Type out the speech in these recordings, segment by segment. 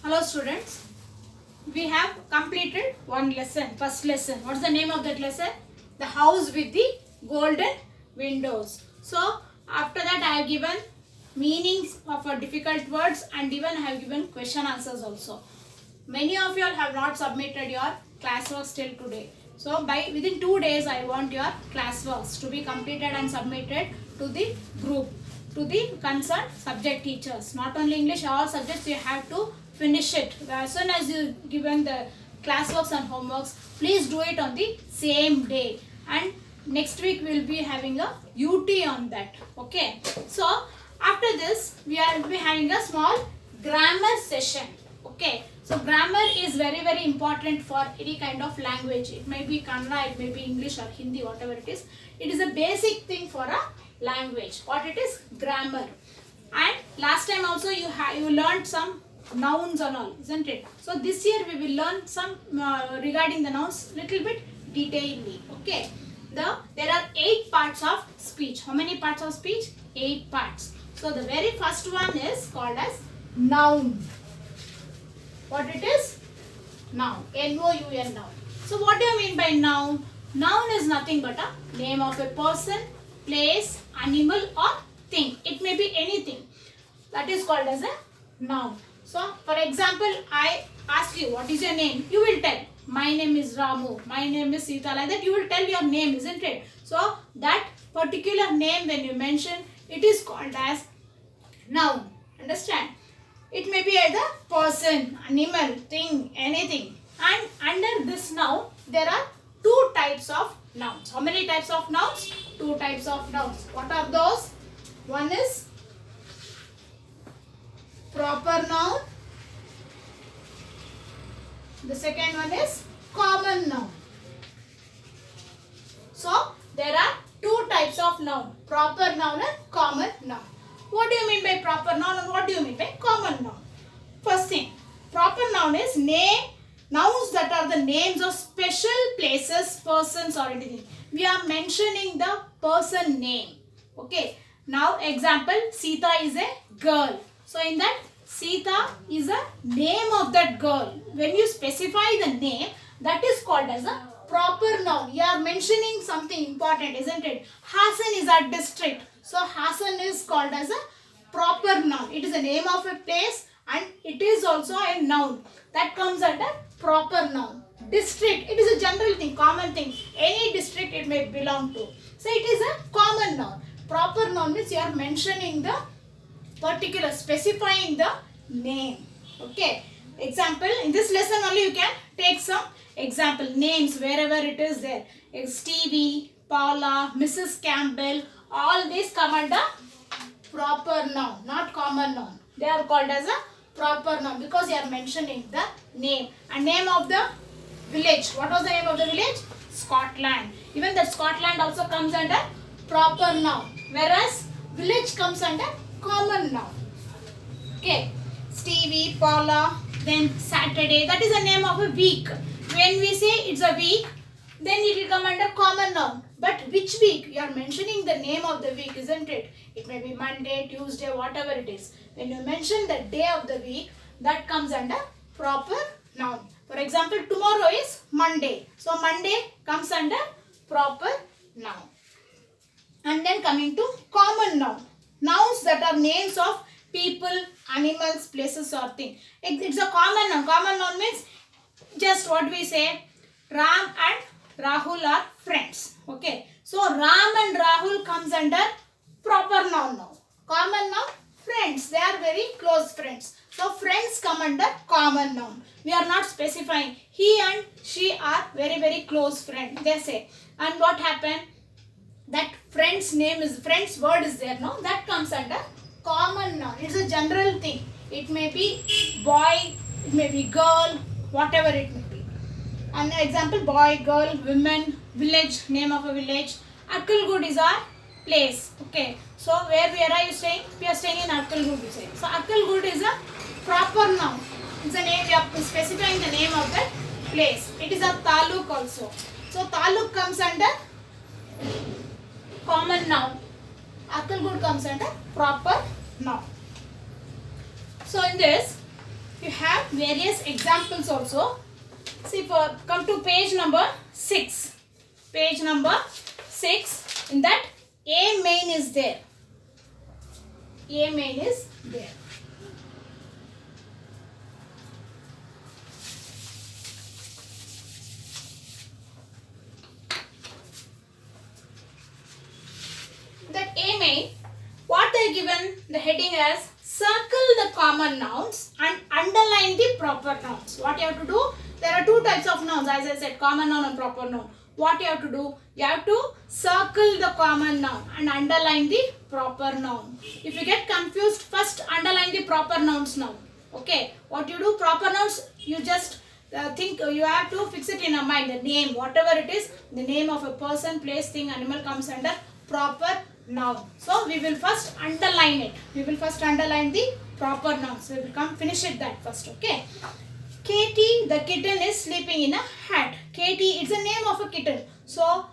Hello students, we have completed one lesson, first lesson. What is the name of that lesson? The house with the golden windows. So after that I have given meanings of difficult words and even I have given question answers also. Many of you all have not submitted your classwork till today. So within 2 days I want your classworks to be completed and submitted to the group, to the concerned subject teachers. Not only English, all subjects you have to finish it. As soon as you given the classworks and homeworks, please do it on the same day. And next week we will be having a UT on that. Okay. So after this we will be having a small grammar session. Okay. So grammar is very important for any kind of language. It may be Kannada, it may be English or Hindi, whatever it is. It is a basic thing for a language. What it is? Grammar. And last time also you learned some nouns and all, isn't it? So this year we will learn some regarding the nouns little bit detailedly. Okay. There are 8 parts of speech. How many parts of speech? 8 parts. So the very first one is called as noun. What it is? Noun. N-O-U-N, noun. So what do you mean by noun? Noun is nothing but a name of a person, place, animal or thing. It may be anything. That is called as a noun. So for example, I ask you what is your name? You will tell. My name is Ramu. My name is Sita. Like that you will tell your name, isn't it? So that particular name when you mention, it is called as noun. Understand? It may be either person, animal, thing, anything. And under this noun, there are 2 types of nouns. How many types of nouns? 2 types of nouns. What are those? One is proper noun. The second one is common noun. So, there are 2 types of noun. Proper noun and common noun. What do you mean by proper noun and what do you mean by common noun? First thing, proper noun is nouns that are the names of special places, persons or anything. We are mentioning the person name. Okay. Now example, Sita is a girl. So in that, Sita is a name of that girl. When you specify the name, that is called as a proper noun. You are mentioning something important, isn't it? Hassan is a district. So Hassan is called as a proper noun. It is a name of a place and it is also a noun. That comes under proper noun. District, it is a general thing, common thing. Any district it may belong to. So it is a common noun. Proper noun means you are mentioning the particular, specifying the name. Okay. Example, in this lesson only you can take some example names wherever it is there. Stevie, Paula, Mrs. Campbell, all these come under proper noun, not common noun. They are called as a proper noun because you are mentioning the name. And name of the village. What was the name of the village? Scotland. Even that Scotland also comes under proper noun. Whereas village comes under common noun. Okay. Stevie, Paula, then Saturday. That is the name of a week. When we say it's a week, then it will come under common noun. But which week? You are mentioning the name of the week, isn't it? It may be Monday, Tuesday, whatever it is. When you mention the day of the week, that comes under proper noun. For example, tomorrow is Monday. So Monday comes under proper noun. And then coming to common noun. Nouns that are names of people, animals, places or things. It's a common noun. Common noun means just what we say, Ram and Rahul are friends. Okay. So Ram and Rahul comes under proper noun now. Common noun, friends. They are very close friends. So friends come under common noun. We are not specifying. He and she are very close friends. They say. And what happened? That friend's name is, friend's word is there, no? That comes under common noun. It's a general thing. It may be boy, it may be girl, whatever it may be. And example, boy, girl, women, village, name of a village. Akkalgud is our place. Okay. So where are you staying? We are staying in Akkalgud. So Akkalgud is a proper noun. It's a name, we are specifying the name of that place. It is a taluk also. So taluk comes under common noun. Akkalgud comes under proper noun. So in this, you have various examples also. See, come to page number 6. Page number 6. In that, A main is there. A main is there. That A main, what they are given the heading as circle the common nouns and underline the proper nouns. What you have to do? There are two types of nouns, as I said, common noun and proper noun. What you have to do? You have to circle the common noun and underline the proper noun. If you get confused, first underline the proper nouns now. Okay, what you do? Proper nouns, you just think, you have to fix it in your mind. The name, whatever it is, the name of a person, place, thing, animal comes under proper noun. So we will first underline it. We will first underline the proper nouns. We will finish it that first. Okay. Katie, the kitten, is sleeping in a hat. Katie, it's the name of a kitten. So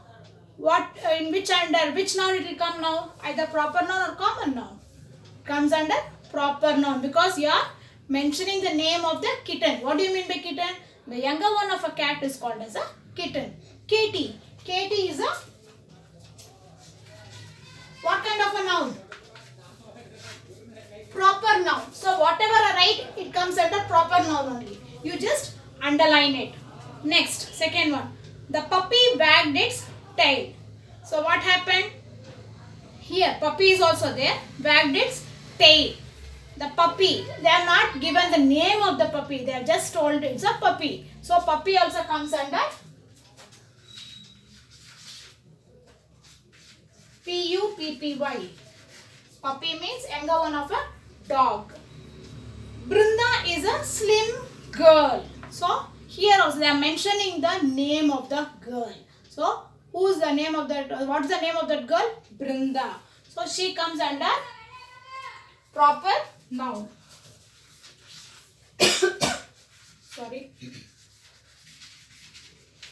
what, in which under which noun it will come now? Either proper noun or common noun. Comes under proper noun because you are mentioning the name of the kitten. What do you mean by kitten? The younger one of a cat is called as a kitten. Katie. Katie is a what kind of a noun? Proper noun. So whatever I write, it comes under proper noun only. You just underline it. Next, second one. The puppy wagged its tail. So what happened? Here, puppy is also there. Wagged its tail. The puppy. They are not given the name of the puppy. They have just told it's a puppy. So puppy also comes under P-U-P-P-Y. Puppy means younger one of a dog. Brinda is a slim girl. So here also they are mentioning the name of the girl. So who is the name of that? What is the name of that girl? Brinda. So she comes under proper noun. Sorry.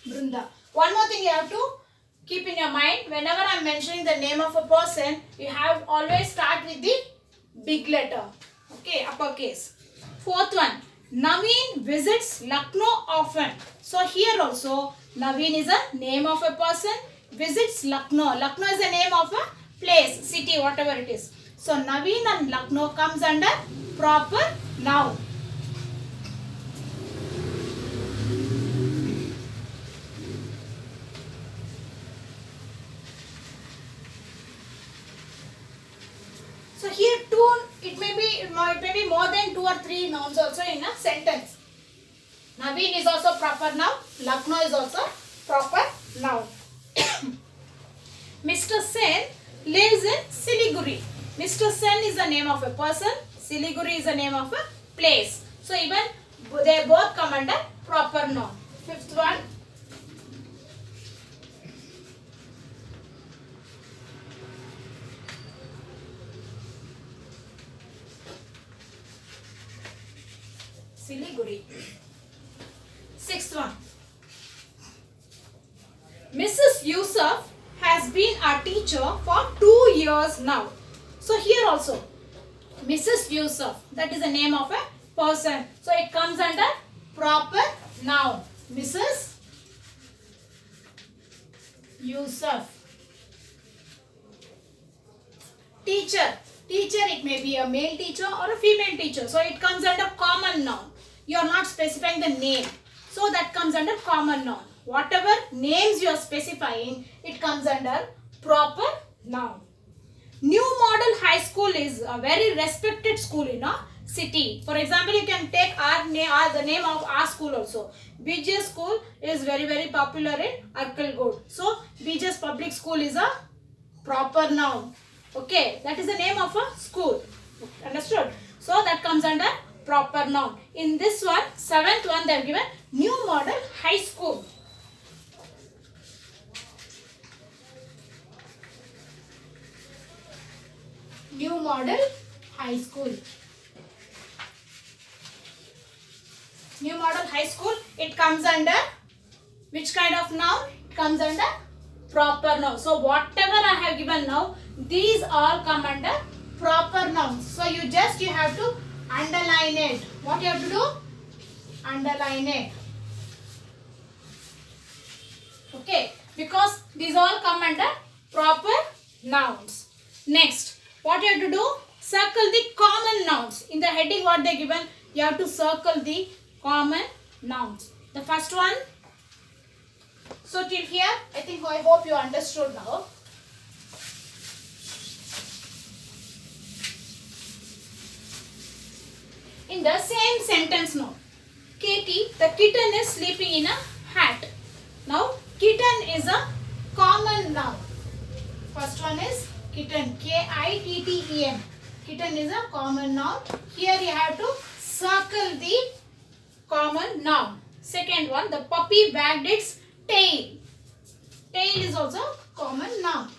Brinda. One more thing you have to keep in your mind. Whenever I am mentioning the name of a person, you have always start with the big letter. Okay, uppercase. Fourth one. Naveen visits Lucknow often. So here also Naveen is a name of a person, visits Lucknow. Lucknow is the name of a place, city, whatever it is. So Naveen and Lucknow comes under proper noun. So here it may be more than 2 or 3 nouns also in a sentence. Naveen is also proper noun. Lucknow is also proper noun. Mr. Sen lives in Siliguri. Mr. Sen is the name of a person. Siliguri is the name of a place. So even they both come under proper noun. Fifth one. Siliguri. Sixth one. Mrs. Yusuf has been a teacher for 2 years now. So here also, Mrs. Yusuf, that is the name of a person. So it comes under proper noun. Mrs. Yusuf. Teacher. Teacher, it may be a male teacher or a female teacher. So it comes under common noun. You are not specifying the name. So that comes under common noun. Whatever names you are specifying, it comes under proper noun. New Model High School is a very respected school in a city. For example, you can take the name of our school also. BGS school is very popular in Arkalgod. So BGS Public School is a proper noun. Okay, that is the name of a school. Understood? So that comes under proper noun. In this one, 7th one, they have given New Model High School. New Model High School. New Model High School, it comes under which kind of noun? It comes under proper noun. So whatever I have given now, these all come under proper nouns. So you have to underline it. What you have to do? Underline it. Okay, because these all come under proper nouns. Next, what you have to do? Circle the common nouns. In the heading what they given, you have to circle the common nouns. The first one. So till here, I hope you understood now. In the same sentence now, Katie, the kitten is sleeping in a hat. Now, kitten is a common noun. First one is kitten, K-I-T-T-E-N. Kitten is a common noun. Here you have to circle the common noun. Second one, the puppy wagged its tail. Tail is also common noun.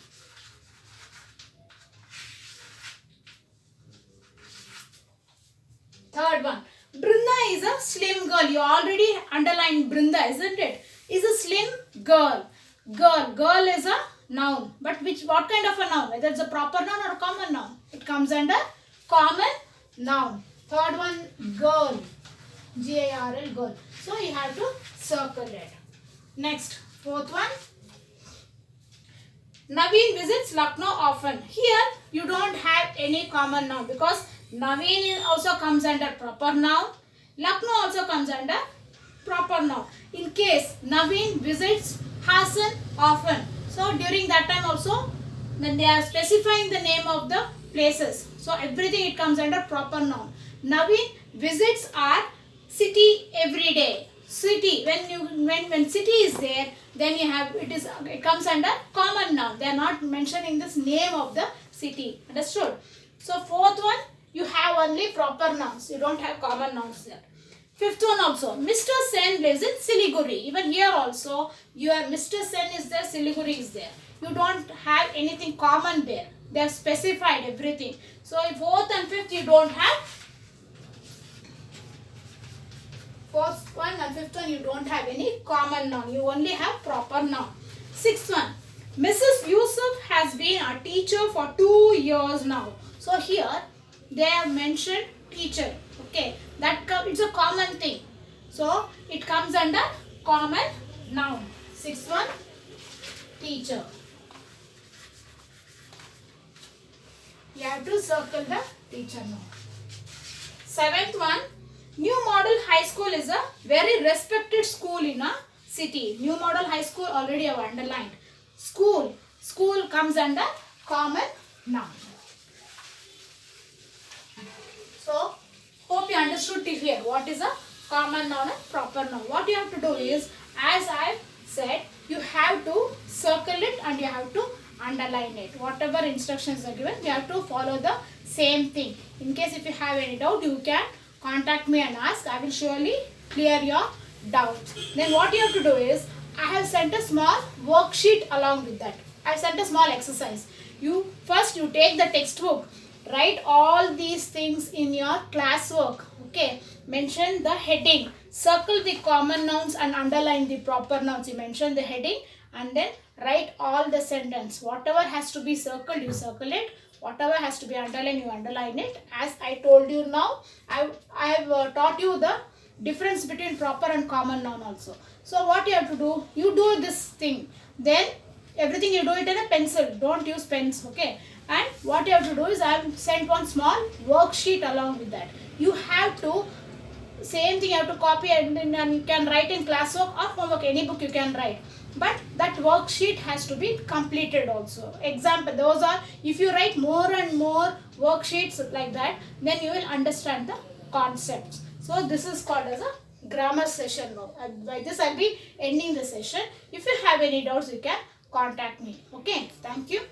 Third one, Brinda is a slim girl. You already underlined Brinda, isn't it? Is a slim girl. Girl is a noun. But what kind of a noun? Whether it's a proper noun or a common noun? It comes under common noun. Third one, girl. G-A-R-L, girl. So you have to circle it. Next, fourth one. Naveen visits Lucknow often. Here you don't have any common noun because Naveen also comes under proper noun. Lucknow also comes under proper noun. In case Naveen visits Hassan often. So during that time also, then they are specifying the name of the places. So everything it comes under proper noun. Naveen visits our city every day. City, when city is there, then it comes under common noun. They are not mentioning this name of the city. Understood? So fourth one, you have only proper nouns. You don't have common nouns there. Fifth one also, Mr. Sen lives in Siliguri. Even here also, your Mr. Sen is there, Siliguri is there. You don't have anything common there. They have specified everything. So fourth and fifth you don't have. Fourth one and fifth one you don't have any common noun. You only have proper noun. Sixth one, Mrs. Yusuf has been a teacher for 2 years now. So here they have mentioned teacher. Okay, it's a common thing. So it comes under common noun. Sixth one, teacher. You have to circle the teacher now. Seventh one, New Model High School is a very respected school in a city. New Model High School already I have underlined. School comes under common noun. So, hope you understood till here what is a common noun and proper noun. What you have to do is, as I said, you have to circle it and you have to underline it. Whatever instructions are given, you have to follow the same thing. In case if you have any doubt, you can contact me and ask. I will surely clear your doubts. Then what you have to do is, I have sent a small worksheet along with that. I have sent a small exercise. First you take the textbook. Write all these things in your classwork. Okay. Mention the heading. Circle the common nouns and underline the proper nouns. You mention the heading and then write all the sentence. Whatever has to be circled, you circle it. Whatever has to be underlined, you underline it. As I told you now, I have taught you the difference between proper and common noun also. So what you have to do, you do this thing. Then everything you do it in a pencil. Don't use pens. Okay. And what you have to do is, I have sent one small worksheet along with that. You have to, same thing you have to copy and you can write in classwork or homework, any book you can write. But that worksheet has to be completed also. Example, those are, if you write more and more worksheets like that, then you will understand the concepts. So this is called as a grammar session now. By this I will be ending the session. If you have any doubts, you can contact me. Okay, thank you.